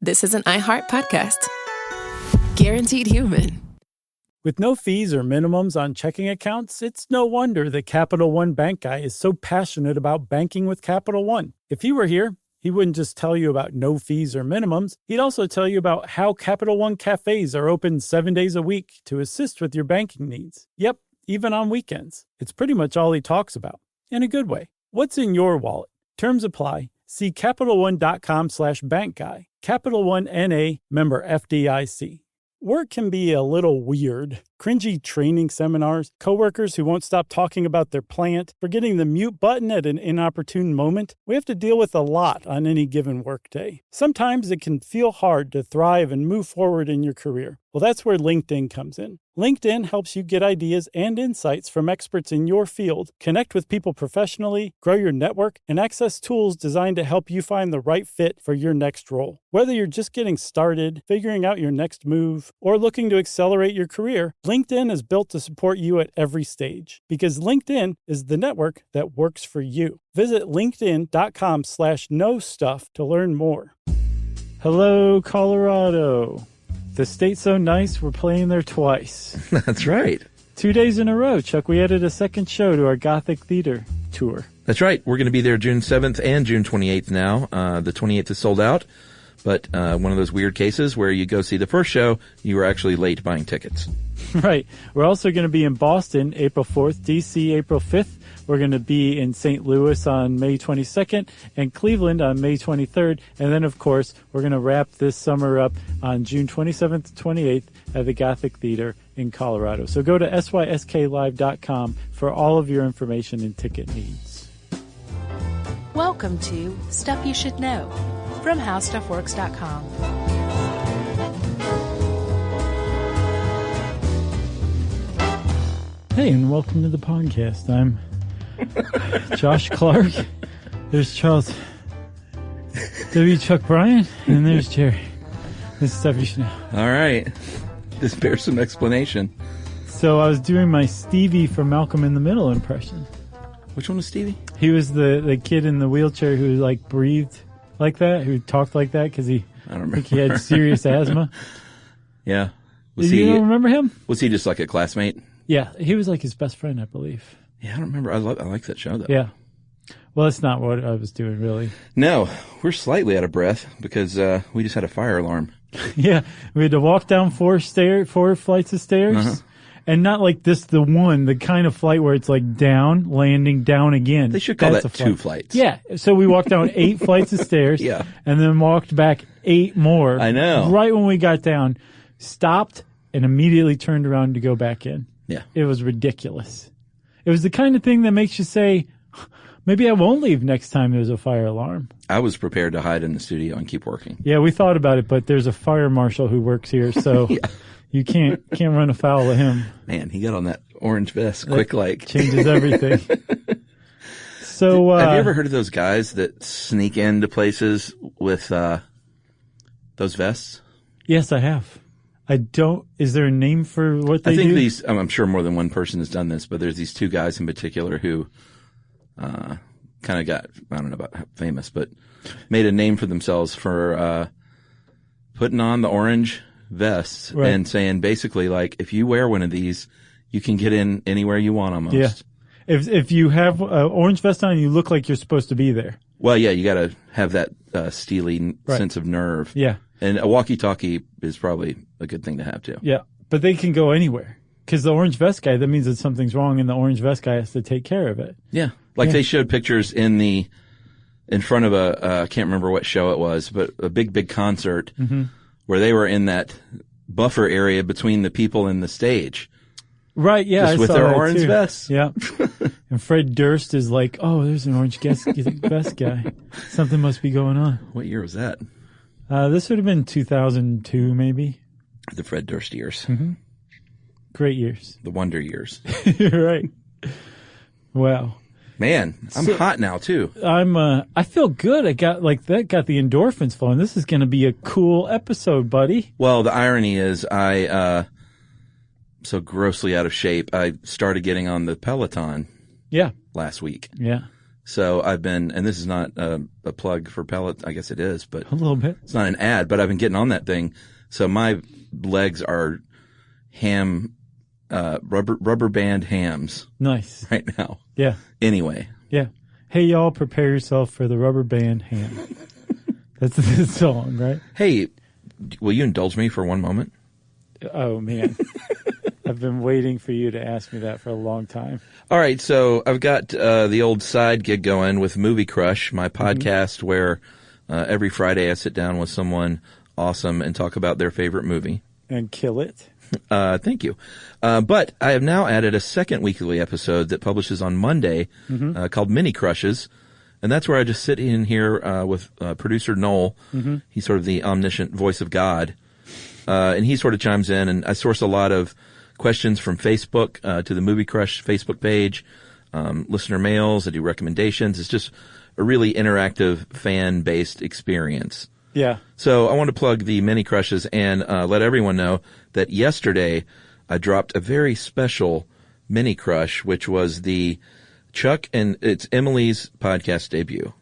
this is an iHeart podcast. Guaranteed human. With no fees or minimums on checking accounts, it's no wonder that Capital One Bank Guy is so passionate about banking with Capital One. If he were here, he wouldn't just tell you about no fees or minimums. He'd also tell you about how Capital One cafes are open 7 days a week to assist with your banking needs. Yep, even on weekends. It's pretty much all he talks about, in a good way. What's in your wallet? Terms apply. See CapitalOne.com/bankguy. Capital One N.A., member FDIC. Work can be a little weird. Cringy training seminars, coworkers who won't stop talking about their plant, forgetting the mute button at an inopportune moment. We have to deal with a lot on any given workday. Sometimes it can feel hard to thrive and move forward in your career. Well, that's where LinkedIn comes in. LinkedIn helps you get ideas and insights from experts in your field, connect with people professionally, grow your network, and access tools designed to help you find the right fit for your next role. Whether you're just getting started, figuring out your next move, or looking to accelerate your career, LinkedIn is built to support you at every stage, because LinkedIn is the network that works for you. Visit linkedin.com/knowstuff to learn more. Hello, Colorado. The state's so nice, we're playing there twice. That's right. 2 days in a row, Chuck. We added a second show to our Gothic Theater tour. That's right. We're going to be there June 7th and June 28th now. The 28th is sold out, but one of those weird cases where you go see the first show, you were actually late buying tickets. Right. We're also going to be in Boston April 4th, D.C. April 5th. We're going to be in St. Louis on May 22nd and Cleveland on May 23rd. And then, of course, we're going to wrap this summer up on June 27th to 28th at the Gothic Theater in Colorado. So go to sysklive.com for all of your information and ticket needs. Welcome to Stuff You Should Know from HowStuffWorks.com. Hey, and welcome to the podcast. I'm Josh Clark. There's Charles W. Chuck Bryan, and there's Jerry. This is Stuff You Should Know. All right. This bears some explanation. So I was doing my Stevie from Malcolm in the Middle impression. Which one was Stevie? He was the kid in the wheelchair who like breathed like that, who talked like that because I don't remember. he had serious asthma. Yeah. You don't remember him? Was he just like a classmate? Yeah, he was like his best friend, I believe. Yeah, I don't remember. I like that show, though. Yeah. Well, that's not what I was doing, really. No, we're slightly out of breath because we just had a fire alarm. Yeah, we had to walk down four flights of stairs. And not like the kind of flight where it's like down, landing, down again. They should call that 2 flights. Yeah. So we walked down 8 flights of stairs. Yeah. And then walked back 8 more. I know. Right when we got down, stopped, and immediately turned around to go back in. Yeah. It was ridiculous. It was the kind of thing that makes you say, maybe I won't leave next time there's a fire alarm. I was prepared to hide in the studio and keep working. Yeah, we thought about it, but there's a fire marshal who works here, so yeah. You can't run afoul of him. Man, he got on that orange vest quick like. Changes everything. So, have you ever heard of those guys that sneak into places with those vests? Yes, I have. Is there a name for what they do? I'm sure more than one person has done this, but there's these 2 guys in particular who kind of got, I don't know about how famous, but made a name for themselves for putting on the orange vests and saying basically like, if you wear one of these, you can get in anywhere you want almost. Yeah. If you have an orange vest on, you look like you're supposed to be there. Well, yeah, you got to have that steely sense of nerve. Yeah. And a walkie-talkie is probably a good thing to have too. Yeah. But they can go anywhere. Because the orange vest guy, that means that something's wrong and the orange vest guy has to take care of it. Yeah. Like they showed pictures in front of I can't remember what show it was, but a big concert where they were in that buffer area between the people and the stage. Right, yeah. Just with their orange vests. Yeah. And Fred Durst is like, oh, there's an orange vest guy. Something must be going on. What year was that? This would have been 2002, maybe. The Fred Durst years. Mm-hmm. Great years. The wonder years. Right. Wow. Man, I'm hot now too. I feel good. I got the endorphins flowing. This is going to be a cool episode, buddy. Well, the irony is so grossly out of shape. I started getting on the Peloton. Yeah. Last week. Yeah. So I've been, and this is not a plug for pellets. I guess it is, but A little bit. it's not an ad, but I've been getting on that thing. So my legs are rubber band hams Nice. right now. Yeah. Anyway. Yeah. Hey, y'all, prepare yourself for the rubber band ham. That's the song, right? Hey, will you indulge me for one moment? Oh, man. I've been waiting for you to ask me that for a long time. All right, so I've got the old side gig going with Movie Crush, my podcast where every Friday I sit down with someone awesome and talk about their favorite movie. And kill it. Thank you. But I have now added a second weekly episode that publishes on Monday called Mini Crushes. And that's where I just sit in here with producer Noel. He's sort of the omniscient voice of God. And he sort of chimes in, and I source a lot of questions from Facebook to the Movie Crush Facebook page, listener mails. I do recommendations. It's just a really interactive, fan-based experience. Yeah. So I want to plug the Mini Crushes and let everyone know that yesterday I dropped a very special Mini Crush, which was the Chuck and it's Emily's podcast debut.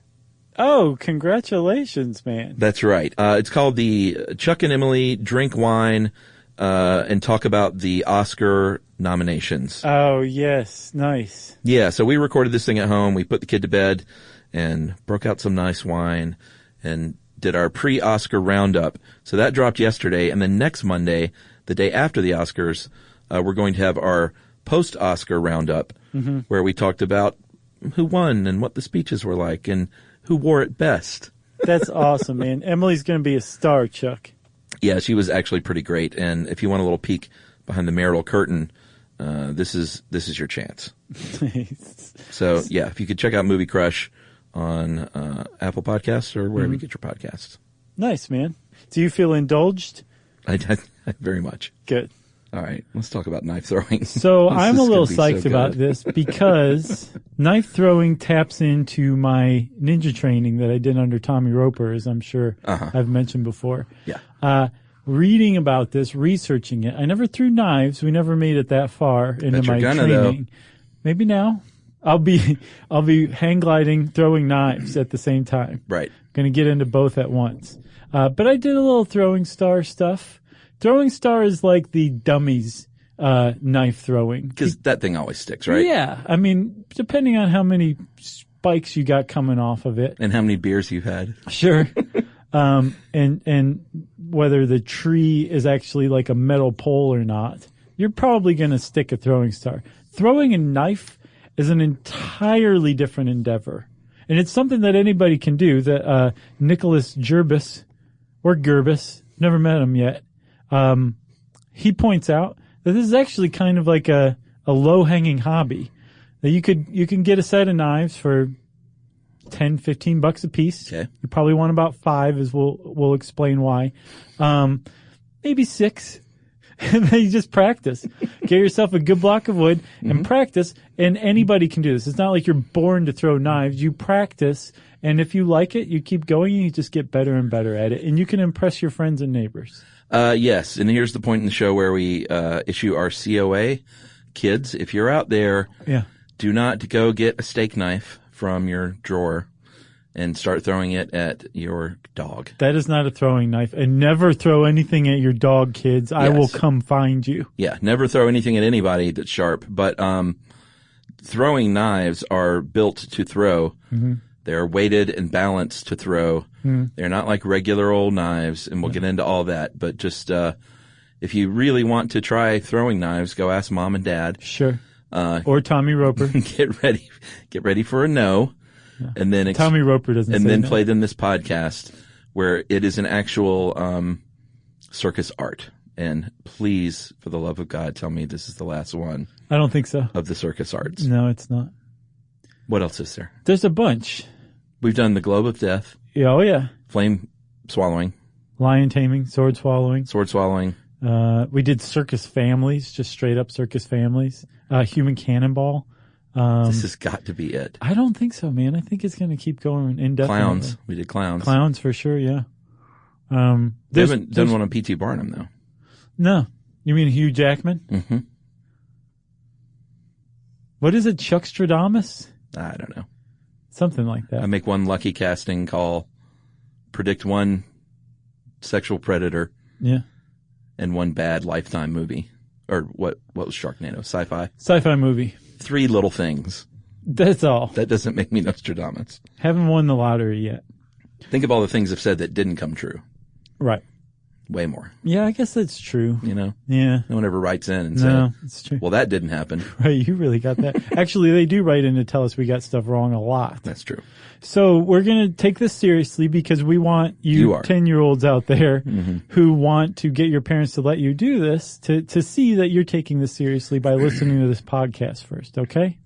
Oh, congratulations, man. That's right. It's called the Chuck and Emily Drink Wine and talk about the Oscar nominations. Oh, yes. Nice. Yeah, so we recorded this thing at home. We put the kid to bed and broke out some nice wine and did our pre-Oscar roundup. So that dropped yesterday. And then next Monday, the day after the Oscars, we're going to have our post-Oscar roundup where we talked about who won and what the speeches were like and who wore it best. That's awesome, man. Emily's going to be a star, Chuck. Yeah, she was actually pretty great. And if you want a little peek behind the marital curtain, this is your chance. So yeah, if you could check out Movie Crush on Apple Podcasts or wherever you get your podcasts. Nice, man. Do you feel indulged? I very much. Good. All right, let's talk about knife throwing. So This I'm a is little gonna be psyched so about good. this because knife throwing taps into my ninja training that I did under Tommy Roper, as I'm sure I've mentioned before. Yeah. Reading about this, researching it. I never threw knives. We never made it that far into Bet you're my gonna, training. Maybe now. I'll be hang gliding, throwing knives at the same time. Right. Going to get into both at once. But I did a little throwing star stuff. Throwing star is like the dummies knife throwing. Because that thing always sticks, right? Yeah. I mean, depending on how many spikes you got coming off of it. And how many beers you've had. Sure. And whether the tree is actually like a metal pole or not, you're probably going to stick a throwing star. Throwing a knife is an entirely different endeavor. And it's something that anybody can do. That Nicholas Gerbis, or Gerbis, never met him yet, he points out that this is actually kind of like a low-hanging hobby. That you can get a set of knives for $10, $15 a piece. Okay. You probably want about 5, as we'll explain why. Maybe 6. And then you just practice. Get yourself a good block of wood and practice. And anybody can do this. It's not like you're born to throw knives. You practice. And if you like it, you keep going and you just get better and better at it. And you can impress your friends and neighbors. Yes. And here's the point in the show where we issue our COA. Kids, if you're out there, do not go get a steak knife from your drawer and start throwing it at your dog. That is not a throwing knife. And never throw anything at your dog, kids. I will come find you. Yeah, never throw anything at anybody that's sharp. But throwing knives are built to throw. They're weighted and balanced to throw. They're not like regular old knives, and we'll get into all that. But just if you really want to try throwing knives, go ask Mom and Dad. Sure. Or Tommy Roper. Get ready for a no. Yeah. And then Tommy Roper doesn't say and then no. play them this podcast where it is an actual circus art. And please, for the love of God, tell me this is the last one. I don't think so. Of the circus arts. No, it's not. What else is there? There's a bunch. We've done the Globe of Death. Yeah, oh yeah. Flame swallowing. Lion taming, sword swallowing. Sword swallowing. We did circus families, just straight up circus families. Human cannonball. This has got to be it. I don't think so, man. I think it's going to keep going indefinitely. Clowns. We did clowns. Clowns for sure, yeah. They haven't done one on P.T. Barnum, though. No. You mean Hugh Jackman? Mm-hmm. What is it, Chuck Stradamus? I don't know. Something like that. I make one lucky casting call, predict one sexual predator, and one bad Lifetime movie. Or what was Sharknado? Sci-fi movie. 3 little things. That's all. That doesn't make me Nostradamus. Haven't won the lottery yet. Think of all the things I've said that didn't come true. Right. Way more. Yeah, I guess that's true. You know? Yeah. No one ever writes in and No, says, it's true. well, that didn't happen. Right, you really got that. Actually, they do write in to tell us we got stuff wrong a lot. That's true. So we're going to take this seriously because we want you 10-year-olds out there who want to get your parents to let you do this to see that you're taking this seriously by listening to this podcast first, okay?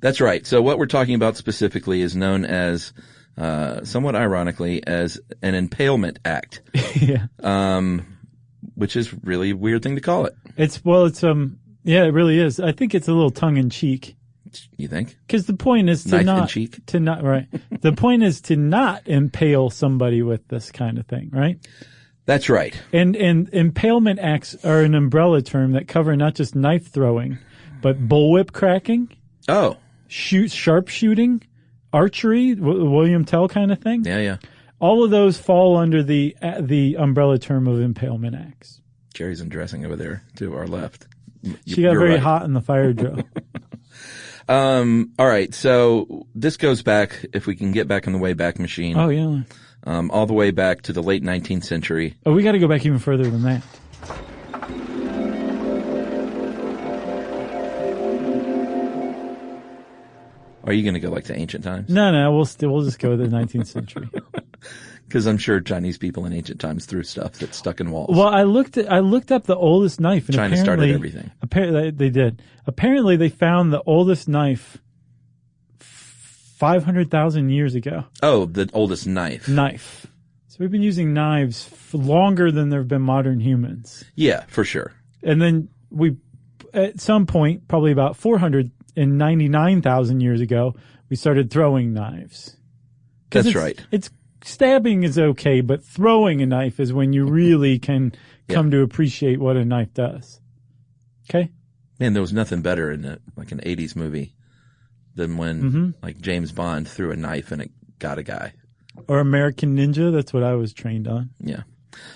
That's right. So what we're talking about specifically is known as, somewhat ironically, as an impalement act. Which is really a weird thing to call it. It really is. I think it's a little tongue in cheek. You think? Because the point is Knife in cheek? The point is to not impale somebody with this kind of thing, right? That's right. And impalement acts are an umbrella term that cover not just knife throwing, but bullwhip cracking. Oh. Sharpshooting, archery, William Tell kind of thing. Yeah. All of those fall under the umbrella term of impalement acts. Jerry's undressing over there to our left. She got very hot in the fire drill. All right. So this goes back, if we can get back in the Wayback Machine. Oh, yeah. All the way back to the late 19th century. Oh, we got to go back even further than that. Are you going to go like to ancient times? No, we'll just go to the 19th century. Because I'm sure Chinese people in ancient times threw stuff that stuck in walls. Well, I looked up the oldest knife, and China started everything. Apparently, they did. Apparently, they found the oldest knife 500,000 years ago. Oh, the oldest knife. So we've been using knives for longer than there have been modern humans. Yeah, for sure. And then at some point, probably about 499,000 years ago, we started throwing knives. That's right. Stabbing is okay, but throwing a knife is when you really can come to appreciate what a knife does. Okay? Man, there was nothing better in an 80s movie than when like James Bond threw a knife and it got a guy. Or American Ninja, that's what I was trained on. Yeah.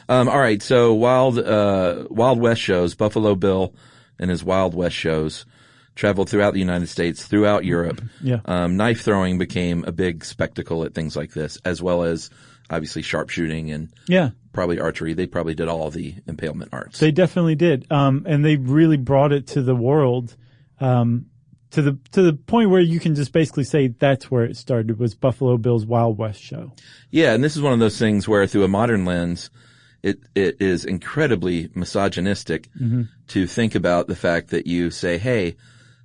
All right, so Wild West shows, Buffalo Bill and his Wild West shows traveled throughout the United States, throughout Europe. Yeah. Knife throwing became a big spectacle at things like this, as well as obviously sharpshooting and probably archery. They probably did all the impalement arts. They definitely did. And they really brought it to the world, to the point where you can just basically say that's where it started, was Buffalo Bill's Wild West show. Yeah. And this is one of those things where through a modern lens, it is incredibly misogynistic to think about the fact that you say, hey,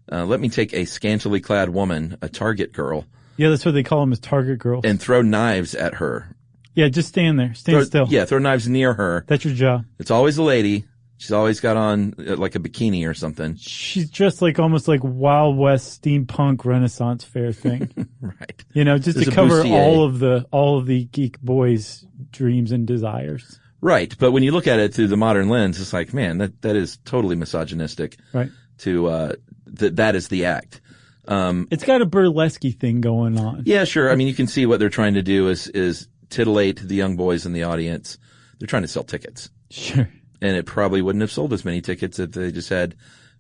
let me take a scantily clad woman, a target girl. Yeah, that's what they call them, as target girls. And throw knives at her. Yeah, just stand there. Stand still. Yeah, throw knives near her. That's your job. It's always a lady. She's always got on like a bikini or something. She's dressed like almost like Wild West steampunk Renaissance fair thing. Right. You know, just to cover all of the geek boys' dreams and desires. Right. But when you look at it through the modern lens, it's like, man, that is totally misogynistic. Right. To that is the act. It's got a burlesque thing going on. Yeah, sure. I mean, you can see what they're trying to do is titillate the young boys in the audience. They're trying to sell tickets. Sure. And it probably wouldn't have sold as many tickets if they just had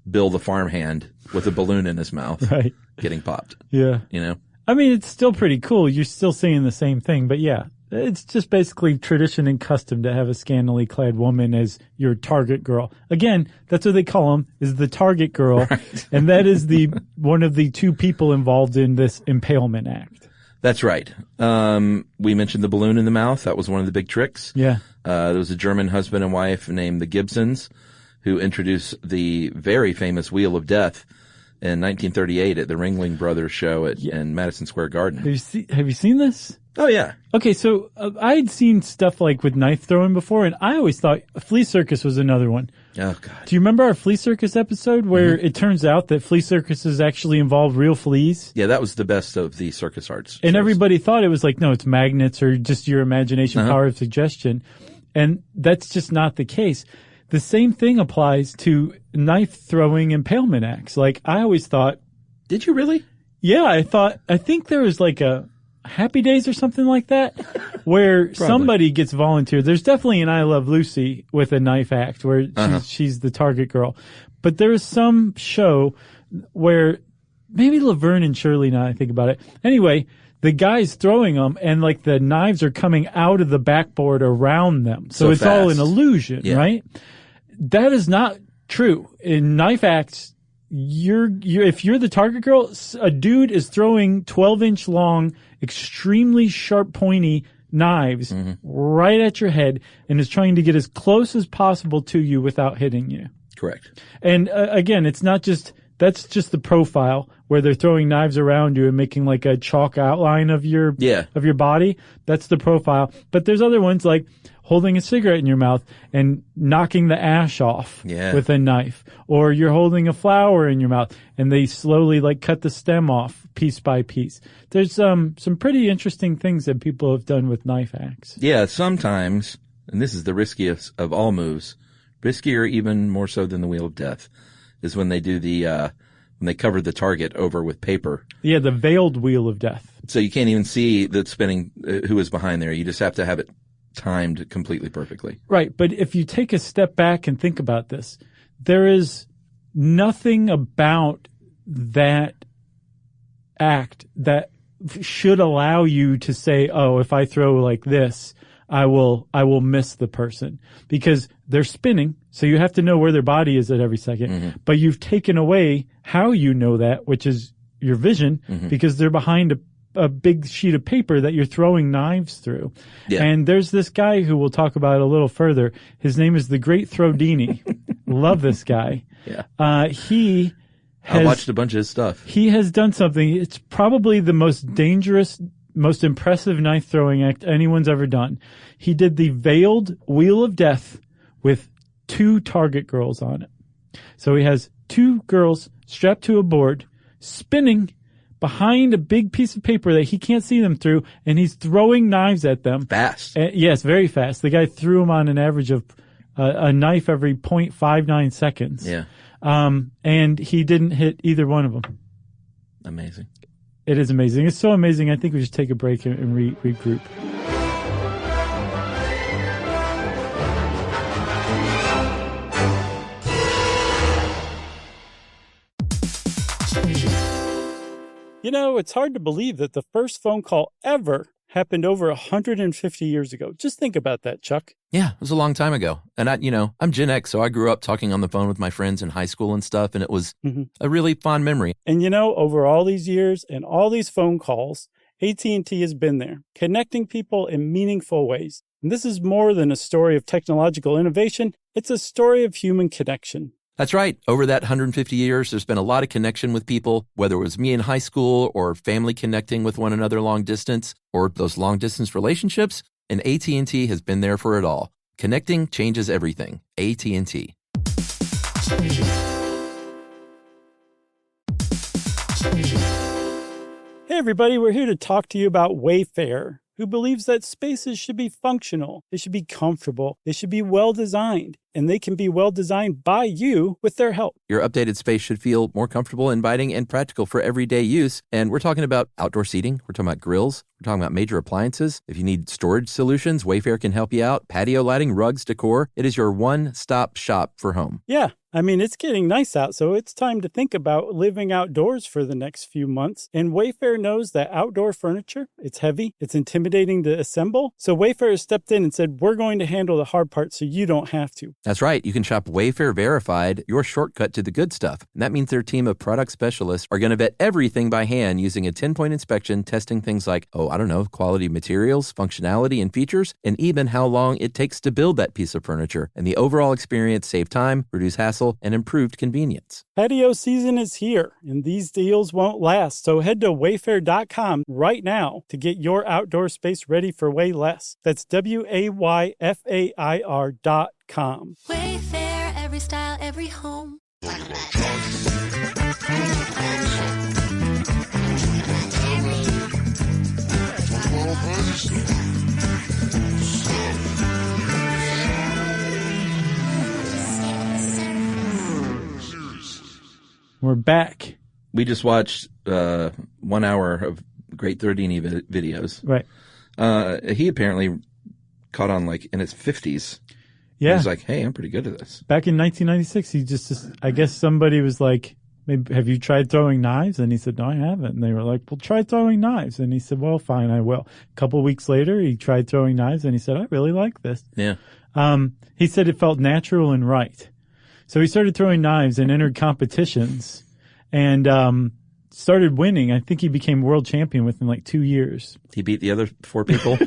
Bill the farmhand with a balloon in his mouth. Right. Getting popped. Yeah. You know? I mean, it's still pretty cool. You're still saying the same thing, but yeah. It's just basically tradition and custom to have a scantily clad woman as your target girl. Again, that's what they call them, is the target girl. Right. And that is one of the two people involved in this impalement act. That's right. We mentioned the balloon in the mouth. That was one of the big tricks. Yeah. There was a German husband and wife named the Gibsons who introduced the very famous Wheel of Death in 1938 at the Ringling Brothers show in Madison Square Garden. Have you seen this? Oh, yeah. Okay, so I'd seen stuff like with knife throwing before, and I always thought Flea Circus was another one. Oh, God. Do you remember our Flea Circus episode where it turns out that flea circuses actually involve real fleas? Yeah, that was the best of the circus arts. And everybody thought it was like, no, it's magnets or just your imagination, power of suggestion. And that's just not the case. The same thing applies to knife throwing impalement acts. Like, I always thought. Did you really? Yeah, I think there was like Happy Days or something like that, where somebody gets volunteered. There's definitely an I Love Lucy with a knife act where she's the target girl. But there is some show where maybe Laverne and Shirley, now I think about it. Anyway, the guy's throwing them and like the knives are coming out of the backboard around them. So it's all an illusion, right? That is not true. In knife acts, if you're the target girl, a dude is throwing 12-inch long, extremely sharp, pointy knives right at your head and is trying to get as close as possible to you without hitting you. Correct. And again, it's not just, that's just the profile where they're throwing knives around you and making like a chalk outline of your body. That's the profile. But there's other ones like holding a cigarette in your mouth and knocking the ash off with a knife. Or you're holding a flower in your mouth and they slowly like cut the stem off piece by piece. There's some pretty interesting things that people have done with knife acts. Yeah, sometimes, and this is the riskiest of all moves, riskier even more so than the Wheel of Death, is when they do when they cover the target over with paper. Yeah, the veiled Wheel of Death. So you can't even see the spinning, who is behind there. You just have to have it timed completely perfectly. Right. But if you take a step back and think about this, there is nothing about that act that should allow you to say, oh, if I throw like this, I will miss the person, because they're spinning. So you have to know where their body is at every second, but you've taken away how you know that, which is your vision, because they're behind a big sheet of paper that you're throwing knives through. Yeah. And there's this guy who we'll talk about a little further. His name is the Great Throwdini. Love this guy. Yeah. I watched a bunch of his stuff. He has done something. It's probably the most dangerous, most impressive knife throwing act anyone's ever done. He did the veiled Wheel of Death with 2 target girls on it. So he has 2 girls strapped to a board, spinning behind a big piece of paper that he can't see them through, and he's throwing knives at them. Fast. Yes, very fast. The guy threw them on an average of a knife every 0.59 seconds. Yeah. And he didn't hit either one of them. Amazing. It is amazing. It's so amazing. I think we should take a break and regroup. You know, it's hard to believe that the first phone call ever happened over 150 years ago. Just think about that, Chuck. Yeah, it was a long time ago. And I'm Gen X, so I grew up talking on the phone with my friends in high school and stuff, and it was a really fond memory. And over all these years and all these phone calls, AT&T has been there, connecting people in meaningful ways. And this is more than a story of technological innovation. It's a story of human connection. That's right. Over that 150 years, there's been a lot of connection with people, whether it was me in high school or family connecting with one another long distance or those long distance relationships. And AT&T has been there for it all. Connecting changes everything. AT&T. Hey, everybody. We're here to talk to you about Wayfair, who believes that spaces should be functional, they should be comfortable, they should be well-designed, and they can be well-designed by you with their help. Your updated space should feel more comfortable, inviting, and practical for everyday use. And we're talking about outdoor seating. We're talking about grills. We're talking about major appliances. If you need storage solutions, Wayfair can help you out. Patio lighting, rugs, decor. It is your one-stop shop for home. Yeah. It's getting nice out, so it's time to think about living outdoors for the next few months. And Wayfair knows that outdoor furniture, it's heavy, it's intimidating to assemble. So Wayfair has stepped in and said, we're going to handle the hard part so you don't have to. That's right. You can shop Wayfair Verified, your shortcut to the good stuff. And that means their team of product specialists are going to vet everything by hand using a 10-point inspection, testing things like, quality materials, functionality and features, and even how long it takes to build that piece of furniture. And the overall experience save time, reduce hassle, and improved convenience. Patio season is here, and these deals won't last. So head to wayfair.com right now to get your outdoor space ready for way less. That's WAYFAIR.com. Wayfair, every style, every home. We're back. We just watched 1 hour of Great Thordini videos. Right. He apparently caught on like in his 50s. Yeah. He's like, hey, I'm pretty good at this. Back in 1996, he just I guess somebody was like, maybe, have you tried throwing knives? And he said, no, I haven't. And they were like, well, try throwing knives. And he said, well, fine, I will. A couple weeks later, he tried throwing knives and he said, I really like this. Yeah. He said it felt natural and right. So he started throwing knives and entered competitions and, started winning. I think he became world champion within like 2 years. He beat the other 4 people.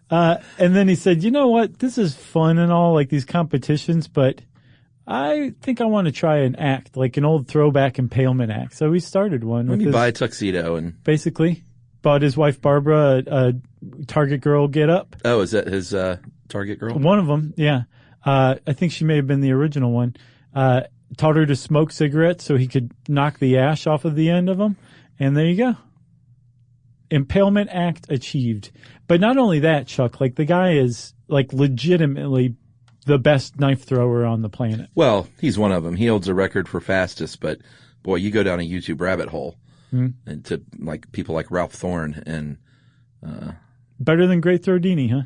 And then he said, you know what? This is fun and all, like these competitions, but I think I want to try an act, like an old throwback impalement act. So he started one. Let me buy a tuxedo and basically bought his wife Barbara a Target girl get up. Oh, is that his Target girl? One of them, yeah. I think she may have been the original one. Taught her to smoke cigarettes so he could knock the ash off of the end of them. And there you go. Impalement act achieved. But not only that, Chuck, like the guy is like legitimately the best knife thrower on the planet. Well, he's one of them. He holds a record for fastest, but boy, you go down a YouTube rabbit hole and to like people like Ralph Thorne and better than Great Thordini, huh?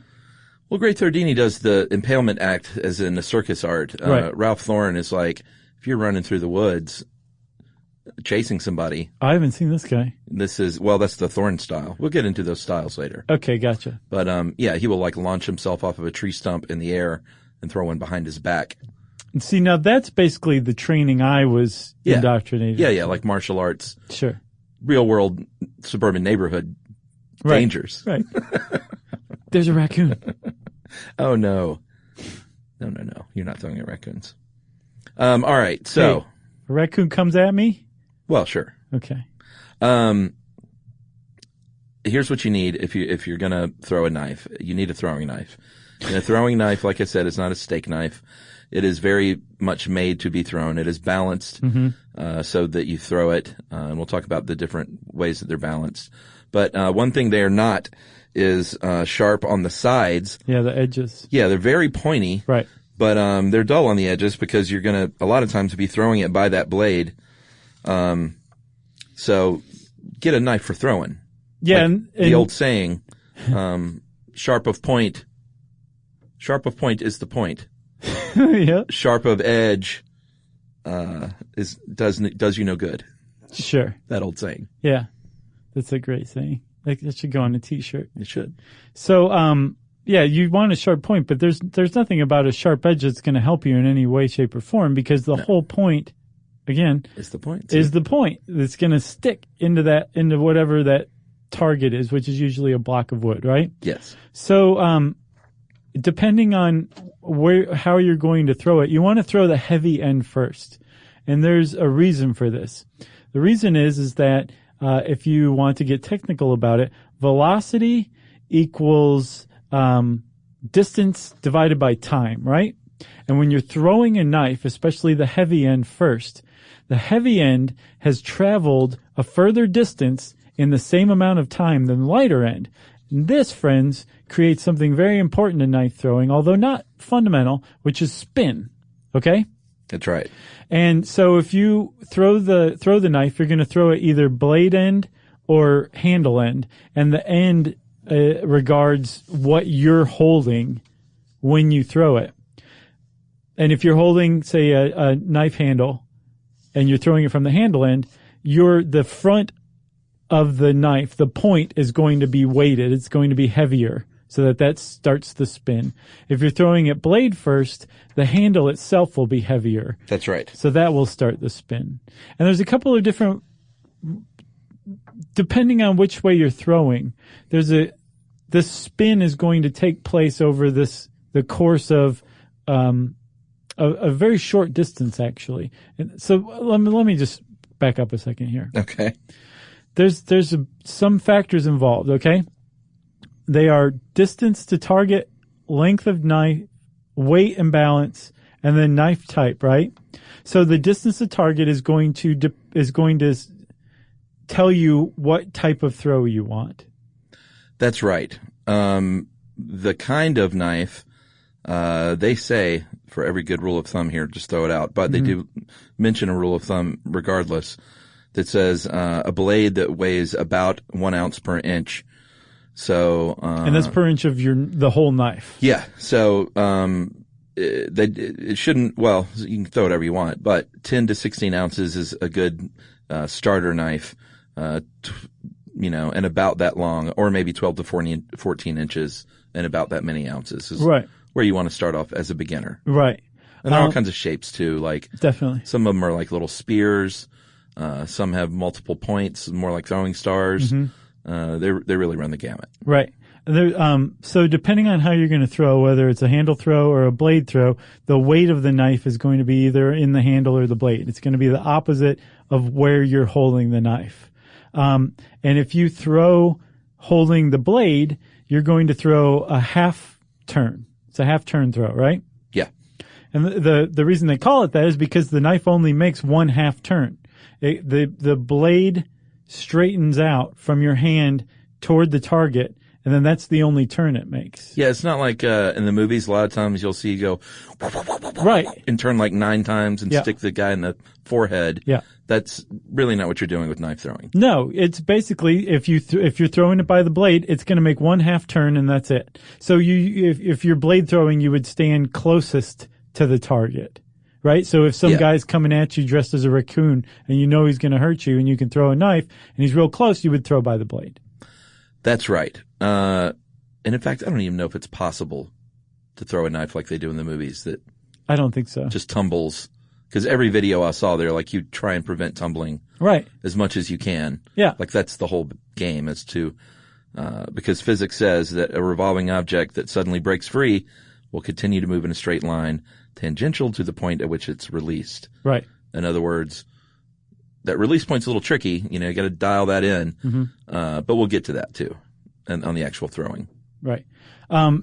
Well, Great Thordini does the impalement act as in the circus art. Right. Ralph Thorne is like, if you're running through the woods chasing somebody. I haven't seen this guy. That's the Thorne style. We'll get into those styles later. Okay, gotcha. But yeah, he will like launch himself off of a tree stump in the air and throw one behind his back. See, now that's basically the training I was indoctrinated. Yeah, like martial arts. Sure. Real world suburban neighborhood dangers. Right. There's a raccoon. Oh, no. No. You're not throwing at raccoons. All right. So. Hey, a raccoon comes at me? Well, sure. Okay. Here's what you need if you're going to throw a knife. You need a throwing knife. And a throwing knife, like I said, is not a steak knife. It is very much made to be thrown. It is balanced so that you throw it. And we'll talk about the different ways that they're balanced. But one thing they are not is sharp on the sides. Yeah, the edges. Yeah, they're very pointy. Right. But they're dull on the edges because you're going to, a lot of times, be throwing it by that blade. So get a knife for throwing. Yeah. Like and the old saying, sharp of point is the point. Yeah. Sharp of edge does you no good. Sure. That old saying. Yeah. That's a great saying. Like that should go on a t-shirt. It should. So, yeah, you want a sharp point, but there's nothing about a sharp edge that's going to help you in any way, shape, or form because the whole point, again, is the point. Is the point that's going to stick into whatever that target is, which is usually a block of wood, right? Yes. So, depending on how you're going to throw it, you want to throw the heavy end first. And there's a reason for this. The reason is that, if you want to get technical about it, velocity equals, distance divided by time, right? And when you're throwing a knife, especially the heavy end first, the heavy end has traveled a further distance in the same amount of time than the lighter end. And this, friends, creates something very important in knife throwing, although not fundamental, which is spin. Okay? That's right. And so if you throw the knife, you're going to throw it either blade end or handle end, and the end regards what you're holding when you throw it. And if you're holding, say, a knife handle and you're throwing it from the handle end, the front of the knife, the point is going to be weighted. It's going to be heavier so that starts the spin. If you're throwing it blade first, the handle itself will be heavier. That's right. So that will start the spin. And there's a couple of different, depending on which way you're throwing, this spin is going to take place over the course of, a very short distance, actually. And so let me just back up a second here. Okay. There's some factors involved, okay? They are distance to target, length of knife, weight and balance, and then knife type, right? So the distance to target is going to tell you what type of throw you want. That's right. The kind of knife, they say, for every good rule of thumb here, just throw it out, but they do mention a rule of thumb regardless, that says a blade that weighs about 1 ounce per inch. So and that's per inch of the whole knife. Yeah. So it shouldn't. Well, you can throw whatever you want, but 10 to 16 ounces is a good starter knife. And about that long, or maybe 12 to 14 inches, and about that many ounces is right where you want to start off as a beginner. Right. And there are all kinds of shapes too. Like definitely, some of them are like little spears. Some have multiple points, more like throwing stars. Mm-hmm. They really run the gamut. Right. So depending on how you're going to throw, whether it's a handle throw or a blade throw, the weight of the knife is going to be either in the handle or the blade. It's going to be the opposite of where you're holding the knife. And if you throw holding the blade, you're going to throw a half turn. It's a half turn throw, right? Yeah. And the reason they call it that is because the knife only makes one half turn. The blade straightens out from your hand toward the target, and then that's the only turn it makes. Yeah, it's not like in the movies. A lot of times you'll see you go right and turn like 9 times and stick the guy in the forehead. Yeah, that's really not what you're doing with knife throwing. No, it's basically if you're throwing it by the blade, it's going to make one half turn and that's it. So if you're blade throwing, you would stand closest to the target. Right? So if some guy's coming at you dressed as a raccoon and you know he's going to hurt you and you can throw a knife and he's real close, you would throw by the blade. That's right. And in fact, I don't even know if it's possible to throw a knife like they do in the movies that I don't think so. Just tumbles. Because every video I saw, they're like, you try and prevent tumbling right as much as you can. Yeah. Like that's the whole game is to, because physics says that a revolving object that suddenly breaks free will continue to move in a straight line tangential to the point at which it's released. Right. In other words, that release point's a little tricky. You got to dial that in. Mm-hmm. But we'll get to that too, and on the actual throwing. Right.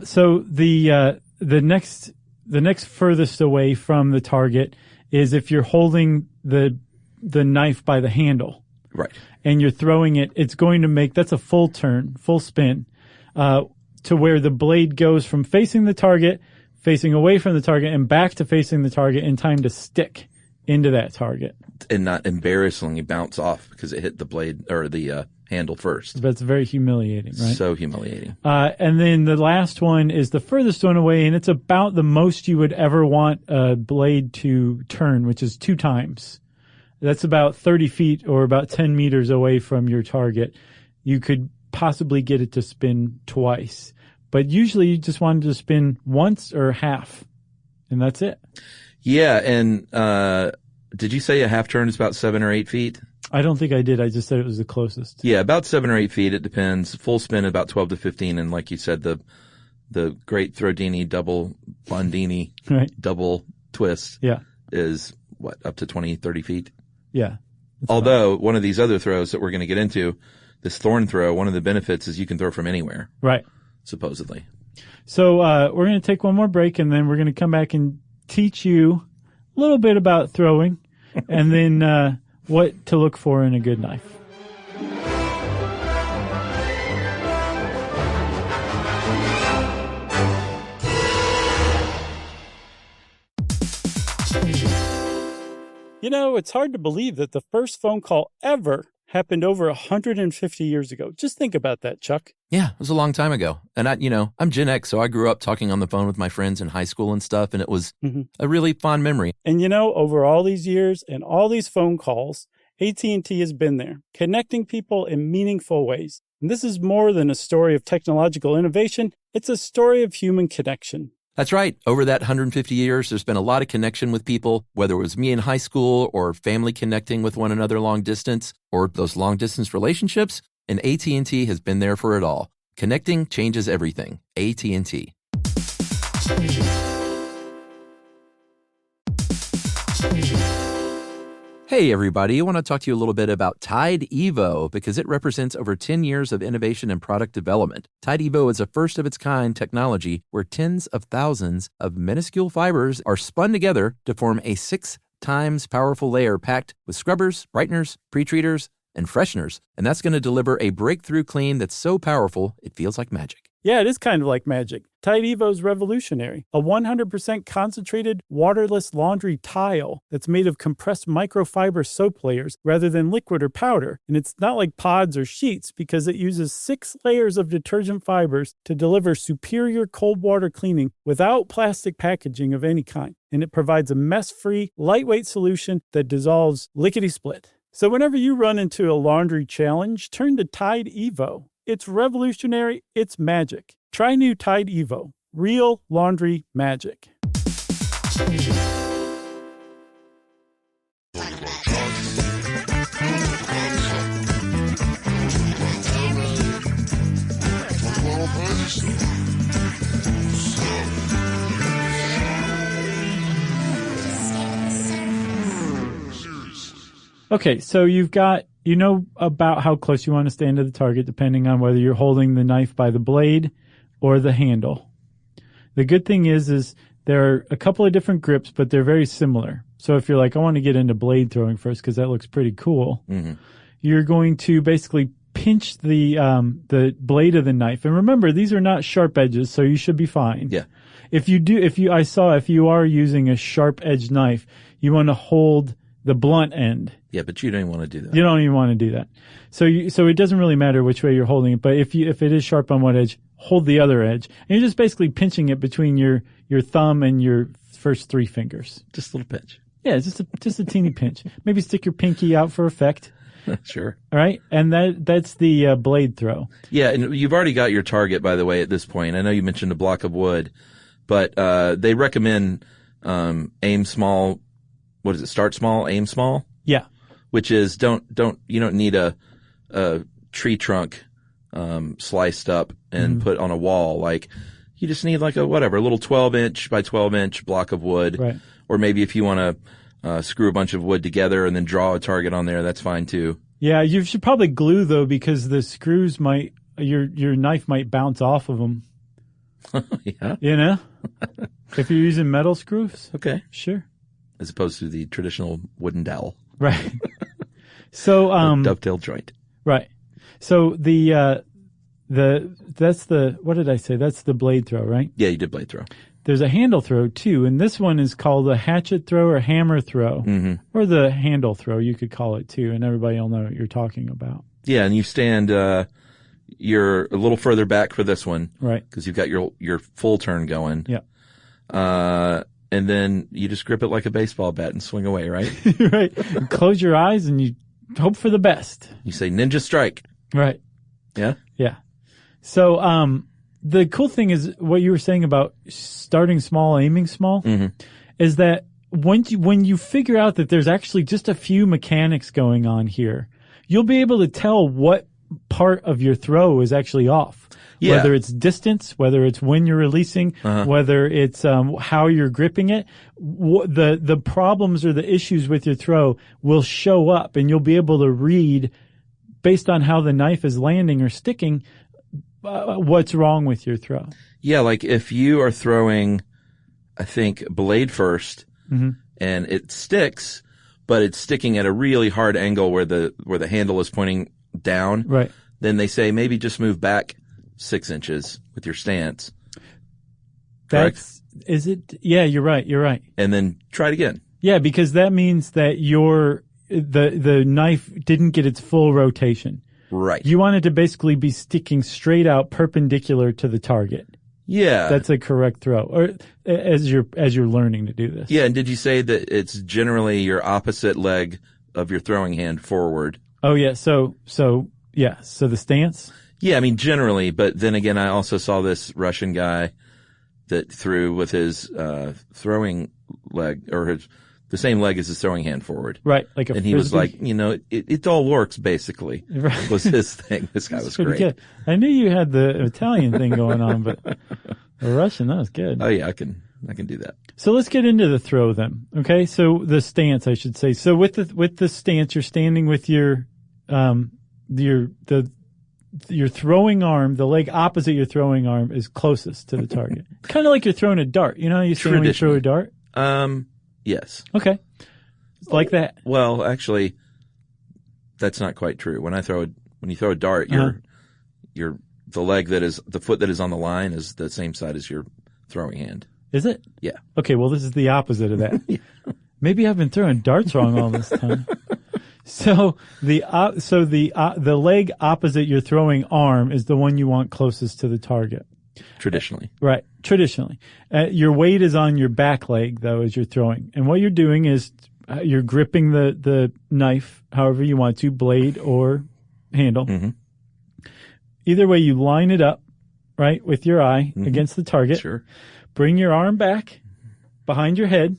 So the next furthest away from the target is if you're holding the knife by the handle. Right. And you're throwing it, it's going to make, that's a full turn, full spin, to where the blade goes from facing the target, facing away from the target, and back to facing the target in time to stick into that target. And not embarrassingly bounce off because it hit the blade or the handle first. That's very humiliating, right? So humiliating. And then the last one is the furthest one away, and it's about the most you would ever want a blade to turn, which is 2 times. That's about 30 feet or about 10 meters away from your target. You could possibly get it to spin twice. But usually you just want it to spin once or half, and that's it. Yeah, and did you say a half turn is about 7 or 8 feet? I don't think I did. I just said it was the closest. Yeah, about 7 or 8 feet. It depends. Full spin about 12 to 15, and like you said, the great Throdini double Bondini double twist is what, up to 20, 30 feet? Yeah. Although one of these other throws that we're going to get into, this thorn throw, one of the benefits is you can throw from anywhere. Right. Supposedly. So we're going to take one more break, and then we're going to come back and teach you a little bit about throwing and then what to look for in a good knife. It's hard to believe that the first phone call ever happened over 150 years ago. Just think about that, Chuck. Yeah, it was a long time ago. And I'm Gen X, so I grew up talking on the phone with my friends in high school and stuff, and it was a really fond memory. And over all these years and all these phone calls, AT&T has been there, connecting people in meaningful ways. And this is more than a story of technological innovation. It's a story of human connection. That's right. Over that 150 years, there's been a lot of connection with people, whether it was me in high school or family connecting with one another long distance or those long distance relationships. And AT&T has been there for it all. Connecting changes everything. AT&T. Hey, everybody. I want to talk to you a little bit about Tide Evo because it represents over 10 years of innovation and product development. Tide Evo is a first-of-its-kind technology where tens of thousands of minuscule fibers are spun together to form a 6 times powerful layer packed with scrubbers, brighteners, pre-treaters, and fresheners. And that's going to deliver a breakthrough clean that's so powerful, it feels like magic. Yeah, it is kind of like magic. Tide Evo is revolutionary. A 100% concentrated, waterless laundry tile that's made of compressed microfiber soap layers rather than liquid or powder. And it's not like pods or sheets because it uses 6 layers of detergent fibers to deliver superior cold water cleaning without plastic packaging of any kind. And it provides a mess-free, lightweight solution that dissolves lickety-split. So whenever you run into a laundry challenge, turn to Tide Evo. It's revolutionary. It's magic. Try new Tide Evo. Real laundry magic. Okay, so you've got, you know about how close you want to stand to the target depending on whether you're holding the knife by the blade or the handle. The good thing is there are a couple of different grips, but they're very similar. So if you're like, I want to get into blade throwing first because that looks pretty cool, you're going to basically pinch the blade of the knife. And remember, these are not sharp edges, so you should be fine. Yeah. If you are using a sharp edged knife, you want to hold the blunt end. Yeah, but you don't even want to do that. You don't even want to do that. So it doesn't really matter which way you're holding it, but if it is sharp on one edge, hold the other edge. And you're just basically pinching it between your thumb and your first 3 fingers. Just a little pinch. Yeah, just a teeny pinch. Maybe stick your pinky out for effect. Sure. All right, and that's the blade throw. Yeah, and you've already got your target, by the way, at this point. I know you mentioned a block of wood, but they recommend aim small. What is it? Start small, aim small. Yeah. Which is you don't need a tree trunk sliced up and put on a wall. Like you just need like a little 12-inch by 12-inch block of wood. Right. Or maybe if you want to screw a bunch of wood together and then draw a target on there, that's fine too. Yeah, you should probably glue though because the screws your knife might bounce off of them. Yeah. You know? If you're using metal screws. Okay. Sure. As opposed to the traditional wooden dowel. Right. So dovetail joint. Right. So what did I say? That's the blade throw, right? Yeah, you did blade throw. There's a handle throw too, and this one is called a hatchet throw or hammer throw. Or the handle throw, you could call it too, and everybody will know what you're talking about. Yeah, and you stand you're a little further back for this one. Right. Because you've got your full turn going. Yeah. And then you just grip it like a baseball bat and swing away, right? Right. You close your eyes and you hope for the best. You say ninja strike. Right. Yeah? Yeah. So, the cool thing is what you were saying about starting small, aiming small, is that when you figure out that there's actually just a few mechanics going on here, you'll be able to tell what part of your throw is actually off. Yeah. Whether it's distance, whether it's when you're releasing, whether it's how you're gripping it, the problems or the issues with your throw will show up, and you'll be able to read based on how the knife is landing or sticking what's wrong with your throw. Yeah, like if you are throwing, I think, blade first, and it sticks, but it's sticking at a really hard angle where the handle is pointing down. Right. Then they say maybe just move back 6 inches with your stance. Is it? Yeah, you're right. And then try it again. Yeah, because that means that the knife didn't get its full rotation. Right. You want it to basically be sticking straight out perpendicular to the target. Yeah. That's a correct throw. Or as you're learning to do this. Yeah, and did you say that it's generally your opposite leg of your throwing hand forward? Oh yeah, so the stance? Yeah, I mean, generally, but then again, I also saw this Russian guy that threw with his throwing leg, or the same leg as his throwing hand forward. Right, and he was like, it all works, basically, right. Was his thing. This guy was great. Good. I knew you had the Italian thing going on, but the Russian, that was good. Oh yeah, I can do that. So let's get into the throw then. Okay, so the stance, I should say. So with the stance, you're standing with your throwing arm, the leg opposite your throwing arm is closest to the target. Kind of like you're throwing a dart. You know how you stand when you throw a dart? Yes. Okay. Like that. Well, actually, that's not quite true. When you throw a dart, your the foot that is on the line is the same side as your throwing hand. Is it? Yeah. Okay, well, this is the opposite of that. Yeah. Maybe I've been throwing darts wrong all this time. So the leg opposite your throwing arm is the one you want closest to the target. Traditionally. Right. Traditionally. Your weight is on your back leg, though, as you're throwing. And what you're doing is you're gripping the knife however you want to, blade or handle. Mm-hmm. Either way, you line it up, right, with your eye against the target. Sure. Bring your arm back behind your head,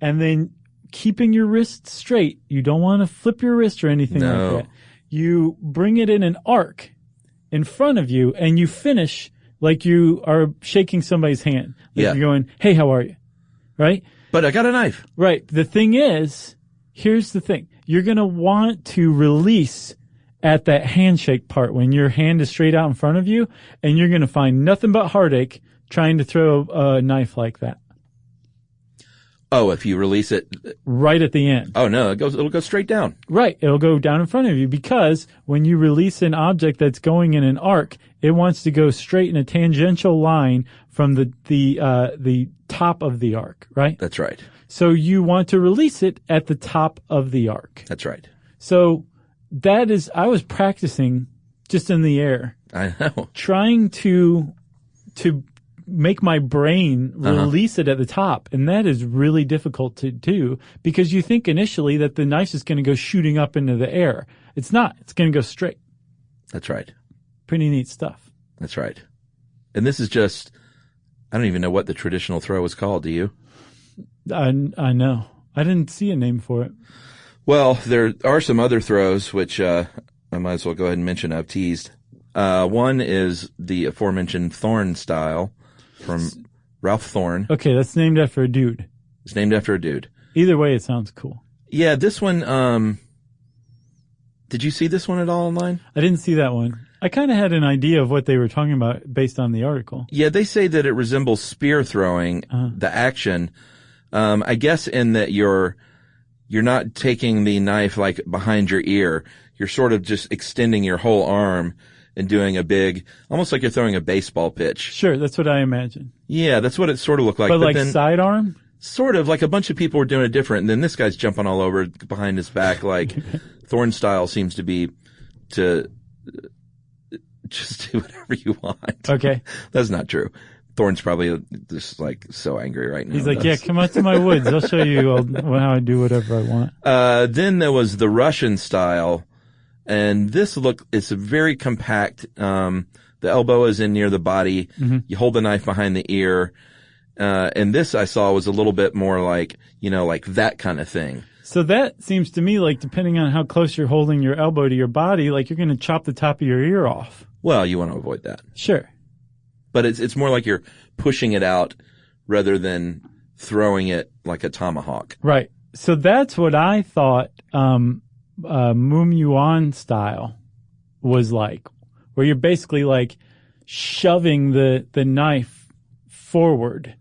and then keeping your wrist straight. You don't want to flip your wrist or anything like that. You bring it in an arc in front of you, and you finish like you are shaking somebody's hand. Like you're going, hey, how are you? Right? But I got a knife. Right. The thing is, here's the thing. You're going to want to release at that handshake part when your hand is straight out in front of you, and you're going to find nothing but heartache trying to throw a knife like that. Oh, if you release it right at the end. Oh no, it'll go straight down. Right. It'll go down in front of you because when you release an object that's going in an arc, it wants to go straight in a tangential line from the top of the arc, right? That's right. So you want to release it at the top of the arc. That's right. So I was practicing just in the air. I know. Trying to make my brain release it at the top. And that is really difficult to do because you think initially that the knife is going to go shooting up into the air. It's not. It's going to go straight. That's right. Pretty neat stuff. That's right. And this is just, I don't even know what the traditional throw is called. Do you? I know. I didn't see a name for it. Well, there are some other throws, which I might as well go ahead and mention. I've teased. One is the aforementioned Thorn style from Ralph Thorn. Okay, that's named after a dude. It's named after a dude. Either way, it sounds cool. Yeah, this one, did you see this one at all online? I didn't see that one. I kind of had an idea of what they were talking about based on the article. Yeah, they say that it resembles spear throwing, the action. I guess in that you're not taking the knife like behind your ear. You're sort of just extending your whole arm and doing a big, almost like you're throwing a baseball pitch. Sure, that's what I imagine. Yeah, that's what it sort of looked like. But like then, sidearm? Sort of, like a bunch of people were doing it different, and then this guy's jumping all over behind his back, like Thorn style seems to be to just do whatever you want. Okay. That's not true. Thorn's probably just like so angry right now. He's like, yeah, come out to my woods. I'll show you how I do whatever I want. Then there was the Russian style. And this it's very compact. The elbow is in near the body. Mm-hmm. You hold the knife behind the ear. And this I saw was a little bit more like, like that kind of thing. So that seems to me like depending on how close you're holding your elbow to your body, like you're going to chop the top of your ear off. Well, you want to avoid that. Sure. But it's more like you're pushing it out rather than throwing it like a tomahawk. Right. So that's what I thought, Mumyuan style was like, where you're basically like shoving the knife forward.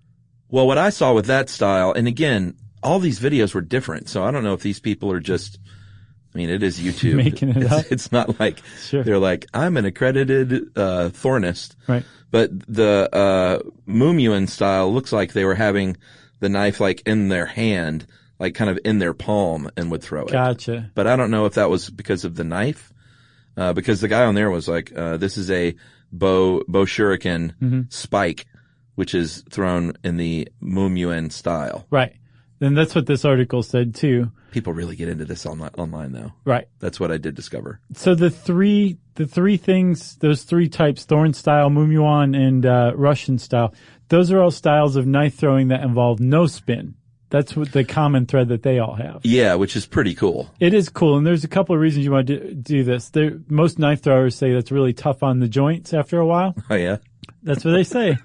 Well, what I saw with that style, and again, all these videos were different, so I don't know if these people are just, it is YouTube. Making it up. It's not like They're like, I'm an accredited thornist. Right. But the Mumyuan style looks like they were having the knife like in their hand, like kind of in their palm, and would throw it. Gotcha. But I don't know if that was because of the knife, because the guy on there was like, this is a bow shuriken spike, which is thrown in the Mumyuan style. Right. And that's what this article said too. People really get into this online though. Right. That's what I did discover. So the three things, those three types, Thorn style, Mumyuan, and Russian style, those are all styles of knife throwing that involve no spin. That's what the common thread that they all have. Yeah, which is pretty cool. It is cool, and there's a couple of reasons you want to do this. Most knife throwers say that's really tough on the joints after a while. Oh, yeah? That's what they say.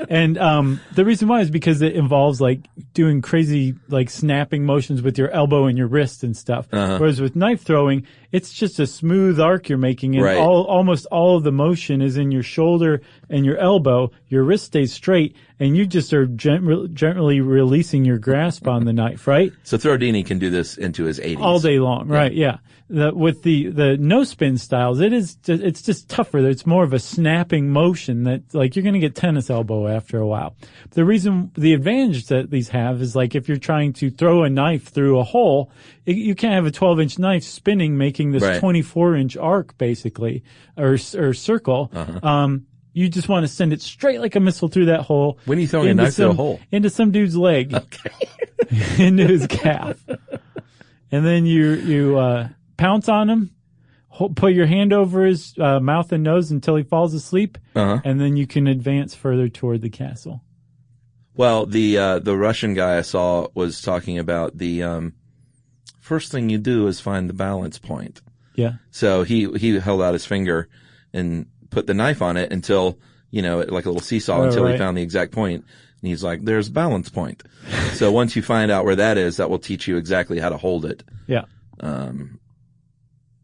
And the reason why is because it involves like doing crazy like snapping motions with your elbow and your wrist and stuff. Whereas with knife throwing, it's just a smooth arc you're making, and almost all of the motion is in your shoulder and your elbow, your wrist stays straight, and you just are gently releasing your grasp on the knife, right? So Throwdini can do this into his 80s. All day long, right, yeah. With the no-spin styles, it's just tougher. It's more of a snapping motion that, like, you're going to get tennis elbow after a while. The advantage that these have is, like, if you're trying to throw a knife through a hole, you can't have a 12-inch knife spinning, making this 24-inch arc, basically, or circle. You just want to send it straight like a missile through that hole. When are you throwing a knife through a hole? Into some dude's leg. Okay. Into his calf. And then you pounce on him, put your hand over his mouth and nose until he falls asleep, and then you can advance further toward the castle. Well, the Russian guy I saw was talking about the first thing you do is find the balance point. Yeah. So he held out his finger and put the knife on it until, like a little seesaw until he found the exact point. And he's like, there's a balance point. So once you find out where that is, that will teach you exactly how to hold it. Yeah.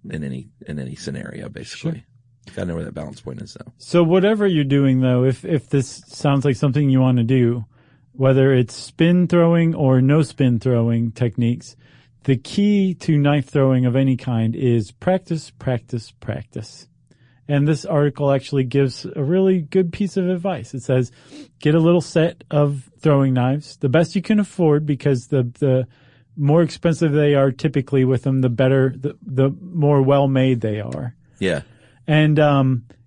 In any scenario, basically. Sure. You gotta know where that balance point is, though. So whatever you're doing, though, if this sounds like something you want to do, whether it's spin throwing or no spin throwing techniques, the key to knife throwing of any kind is practice, practice, practice. And this article actually gives a really good piece of advice. It says, get a little set of throwing knives, the best you can afford, because the more expensive they are typically with them, the better, the more well-made they are. Yeah. And,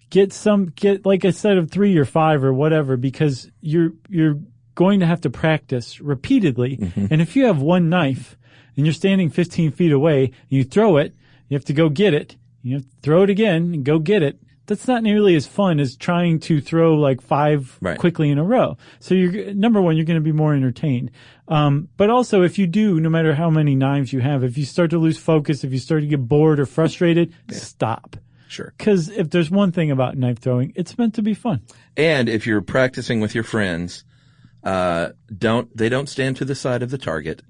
get like a set of 3 or 5 or whatever, because you're going to have to practice repeatedly. Mm-hmm. And if you have one knife and you're standing 15 feet away and you throw it, you have to go get it. You have to throw it again and go get it. That's not nearly as fun as trying to throw like 5 quickly in a row. So number one, you're going to be more entertained. But also if you do, no matter how many knives you have, if you start to lose focus, if you start to get bored or frustrated, stop. Sure. Because if there's one thing about knife throwing, it's meant to be fun. And if you're practicing with your friends, they don't stand to the side of the target.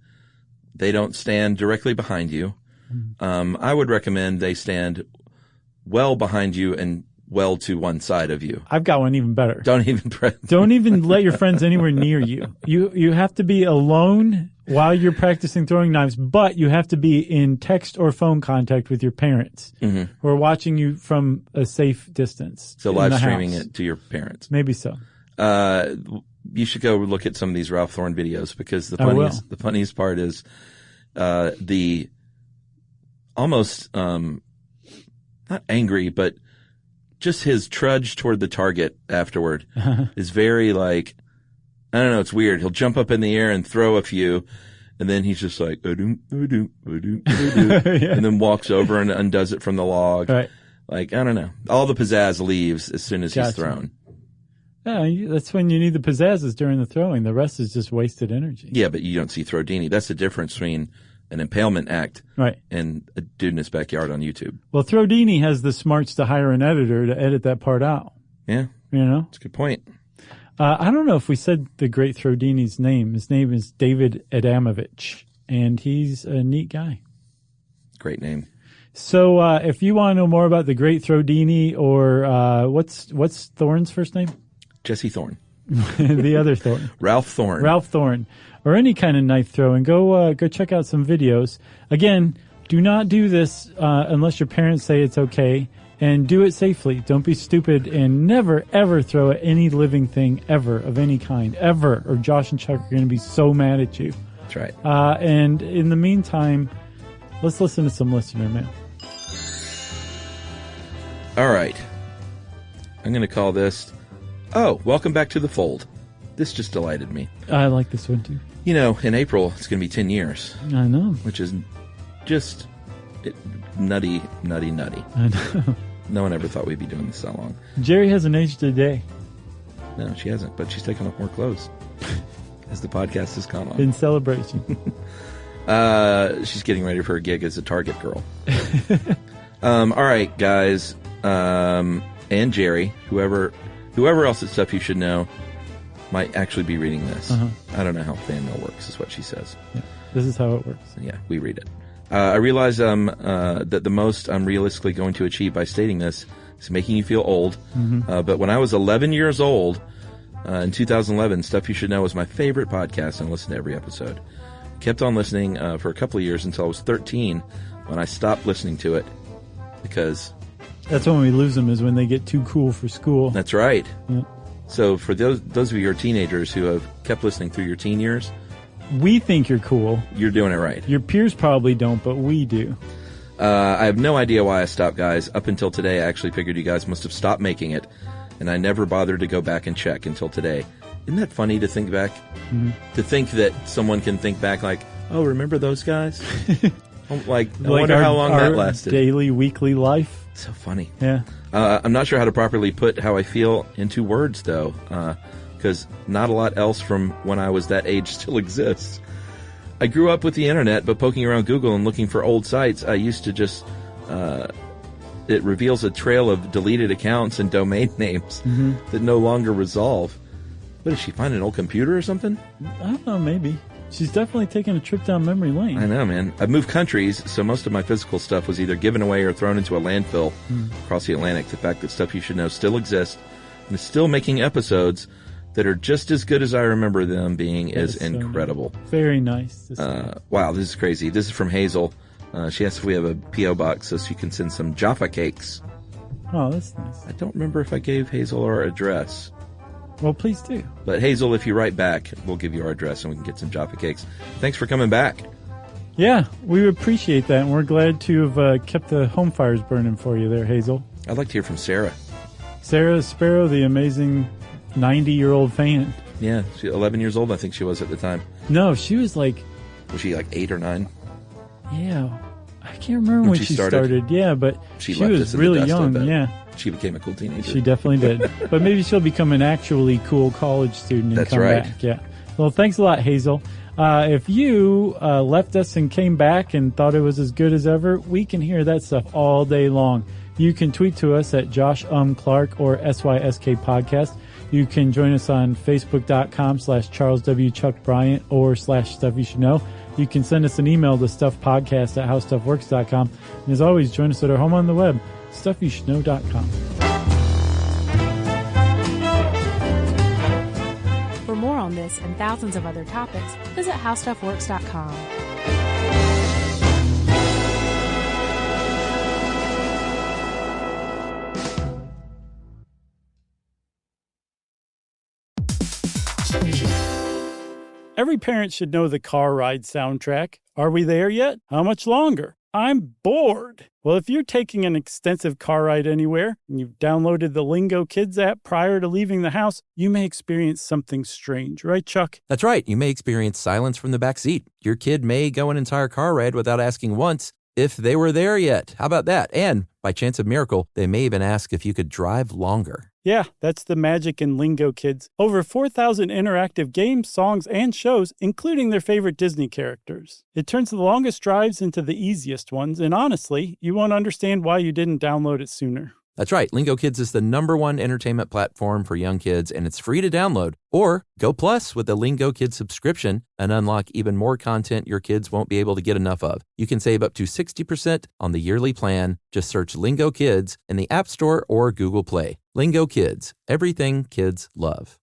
They don't stand directly behind you. I would recommend they stand well behind you and well to one side of you. I've got one even better. Don't even let your friends anywhere near you. You have to be alone while you're practicing throwing knives, but you have to be in text or phone contact with your parents who are watching you from a safe distance. So live streaming it to your parents. Maybe so. You should go look at some of these Ralph Thorne videos, because the funniest part is the almost not angry, but just his trudge toward the target afterward is very like, I don't know, it's weird. He'll jump up in the air and throw a few, and then he's just like, and then walks over and undoes it from the log. Right. Like, I don't know. All the pizzazz leaves as soon as he's thrown. Yeah, that's when you need the pizzazz, is during the throwing. The rest is just wasted energy. Yeah, but you don't see Throwdini. That's the difference between an impalement act and a dude in his backyard on YouTube. Well, Throwdini has the smarts to hire an editor to edit that part out. Yeah. That's a good point. I don't know if we said the great Throwdini's name. His name is David Adamovich, and he's a neat guy. Great name. So if you want to know more about the great Throwdini, or what's Thorne's first name? Jesse Thorne. The other Thorne. Ralph Thorne. Or any kind of knife throwing, go check out some videos. Again, do not do this unless your parents say it's okay, and do it safely. Don't be stupid, and never, ever throw at any living thing ever of any kind, ever, or Josh and Chuck are going to be so mad at you. That's right. And in the meantime, let's listen to some listener mail. All right. I'm going to call this, welcome back to the fold. This just delighted me. I like this one, too. In April, it's going to be 10 years. I know. Which is just nutty. I know. No one ever thought we'd be doing this that long. Jerry hasn't aged a day. No, she hasn't, but she's taken off more clothes as the podcast has gone on. In celebration. She's getting ready for a gig as a Target girl. All right, guys, and Jerry, whoever else at Stuff You Should Know, might actually be reading this. I don't know how fan mail works, is what she says. Yeah, this is how it works. Yeah, we read it. I realize that the most I'm realistically going to achieve by stating this It's making you feel old. But when I was 11 years old, in 2011, Stuff You Should Know was my favorite podcast, and I listened to every episode. Kept on listening for a couple of years until I was 13, when I stopped listening to it because... That's when we lose them, is when they get too cool for school. That's right. Yeah. So for those of you who are teenagers who have kept listening through your teen years... We think you're cool. You're doing it right. Your peers probably don't, but we do. I have no idea why I stopped, guys. Up until today, I actually figured you guys must have stopped making it, and I never bothered to go back and check until today. Isn't that funny to think back? To think that someone can think back like, oh, remember those guys? I wonder how long that lasted. Daily, weekly life. So funny. Yeah. I'm not sure how to properly put how I feel into words, though, because not a lot else from when I was that age still exists. I grew up with the internet, but poking around Google and looking for old sites, I used to just... it reveals a trail of deleted accounts and domain names that no longer resolve. What, did she find an old computer or something? I don't know, maybe. She's definitely taking a trip down memory lane. I know, man. I've moved countries, so most of my physical stuff was either given away or thrown into a landfill across the Atlantic. The fact that Stuff You Should Know still exists and is still making episodes that are just as good as I remember them being is incredible. So very nice. Wow, this is crazy. This is from Hazel. She asked if we have a P.O. box so she can send some Jaffa cakes. Oh, that's nice. I don't remember if I gave Hazel our address. Well, please do. But Hazel, if you write back, we'll give you our address and we can get some Jaffa cakes. Thanks for coming back. Yeah, we appreciate that, and we're glad to have kept the home fires burning for you there, Hazel. I'd like to hear from Sarah. Sarah Sparrow, the amazing 90-year-old fan. Yeah, she's 11 years old, I think she was at the time. No, she was like... Was she like 8 or 9? Yeah, I can't remember when she started. Yeah, but she was really young. Yeah, she became a cool teenager. She definitely did. But maybe she'll become an actually cool college student and come back. Yeah. Well, thanks a lot, Hazel. If you left us and came back and thought it was as good as ever, we can hear that stuff all day long. You can tweet to us at Josh Clark or SYSK Podcast. You can join us on Facebook.com/Charles W. Chuck Bryant or /Stuff You Should Know. You can send us an email to stuffpodcast@howstuffworks.com. And as always, join us at our home on the web, stuffyoushouldknow.com. For more on this and thousands of other topics, visit howstuffworks.com. Every parent should know the car ride soundtrack. Are we there yet? How much longer? I'm bored. Well, if you're taking an extensive car ride anywhere and you've downloaded the Lingo Kids app prior to leaving the house, you may experience something strange, right, Chuck? That's right. You may experience silence from the back seat. Your kid may go an entire car ride without asking once if they were there yet. How about that? And by chance of miracle, they may even ask if you could drive longer. Yeah, that's the magic in Lingo Kids. Over 4,000 interactive games, songs, and shows, including their favorite Disney characters. It turns the longest drives into the easiest ones, and honestly, you won't understand why you didn't download it sooner. That's right. Lingo Kids is the #1 entertainment platform for young kids, and it's free to download. Or go plus with the Lingo Kids subscription and unlock even more content your kids won't be able to get enough of. You can save up to 60% on the yearly plan. Just search Lingo Kids in the App Store or Google Play. Lingo Kids, everything kids love.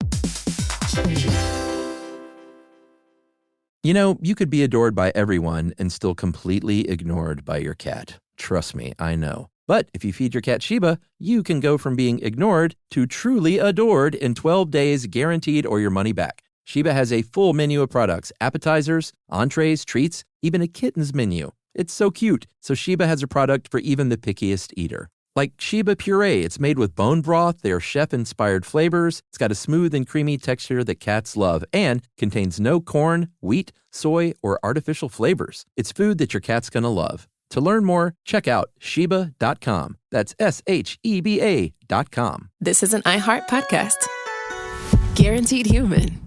You know, you could be adored by everyone and still completely ignored by your cat. Trust me, I know. But if you feed your cat Sheba, you can go from being ignored to truly adored in 12 days guaranteed or your money back. Sheba has a full menu of products, appetizers, entrees, treats, even a kitten's menu. It's so cute, so Sheba has a product for even the pickiest eater. Like Sheba Puree, it's made with bone broth, their chef-inspired flavors. It's got a smooth and creamy texture that cats love and contains no corn, wheat, soy, or artificial flavors. It's food that your cat's gonna love. To learn more, check out Sheba.com. That's SHEBA.com. This is an iHeart podcast. Guaranteed human.